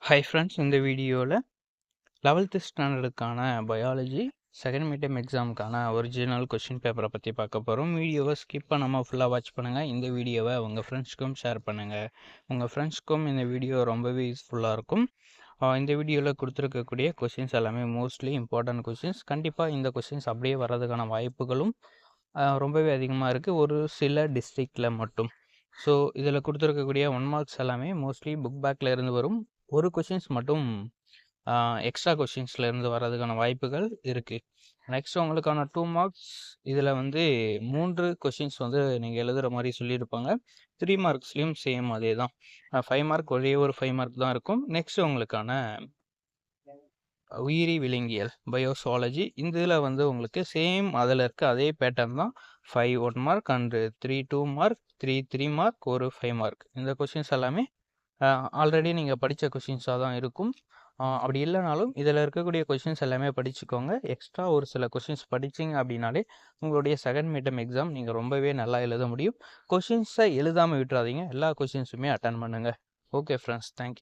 Hi friends, இந்த வீடியோவில் 11th ஸ்டாண்டர்டுக்கான பயாலஜி செகண்ட் மீடியம் எக்ஸாமுக்கான ஒரிஜினல் கொஷின் பேப்பரை பற்றி பார்க்க போகிறோம். வீடியோவை ஸ்கிப் பண்ணாமல் ஃபுல்லாக வாட்ச் பண்ணுங்கள். இந்த வீடியோவை உங்கள் ஃப்ரெண்ட்ஸ்க்கும் ஷேர் பண்ணுங்கள். உங்கள் ஃப்ரெண்ட்ஸ்க்கும் இந்த வீடியோ ரொம்பவே யூஸ்ஃபுல்லாக இருக்கும். இந்த வீடியோவில் கொடுத்துருக்கக்கூடிய கொஷின்ஸ் எல்லாமே மோஸ்ட்லி இம்பார்ட்டன்ட் கொஷின்ஸ். கண்டிப்பாக இந்த கொஷின்ஸ் அப்படியே வர்றதுக்கான வாய்ப்புகளும் ரொம்பவே அதிகமாக இருக்குது, ஒரு சில டிஸ்ட்ரிக்டில் மட்டும். ஸோ இதில் கொடுத்துருக்கக்கூடிய 1 மார்க்ஸ் எல்லாமே மோஸ்ட்லி புக் பேக்கில் இருந்து வரும். ஒரு கொஷின்ஸ் மட்டும் எக்ஸ்ட்ரா கொஷின்ஸில் இருந்து வர்றதுக்கான வாய்ப்புகள் இருக்குது. நெக்ஸ்ட் உங்களுக்கான 2 மார்க்ஸ் இதில் வந்து 3 கொஷின்ஸ் வந்து நீங்கள் எழுதுகிற மாதிரி சொல்லியிருப்பாங்க. 3 மார்க்ஸ்லேயும் சேம் அதே தான். 5 மார்க் ஒரே ஒரு 5 மார்க் தான் இருக்கும். நெக்ஸ்ட் உங்களுக்கான உயிரி விலங்கியல் பயோசாலஜி, இந்த இதில் வந்து உங்களுக்கு சேம் அதில் இருக்க அதே பேட்டர்ன் தான். 5 1 மார்க் அண்டு 3 2 மார்க், 3 மார்க், ஒரு 5 மார்க். இந்த கொஷின்ஸ் எல்லாமே ஆல்ரெடி நீங்கள் படித்த கொஷின்ஸாக தான் இருக்கும். அப்படி இல்லைனாலும் இதில் இருக்கக்கூடிய கொஷின்ஸ் எல்லாமே படிச்சுக்கோங்க. எக்ஸ்ட்ரா ஒரு சில கொஷின்ஸ் படிச்சிங்க அப்படின்னாலே உங்களுடைய செகண்ட் மீட்டம் எக்ஸாம் நீங்கள் ரொம்பவே நல்லா எழுத முடியும். கொஷின்ஸை எழுதாமல் விட்டுறாதீங்க, எல்லா கொஷின்ஸுமே அட்டன் பண்ணுங்கள். Okay friends, thank you.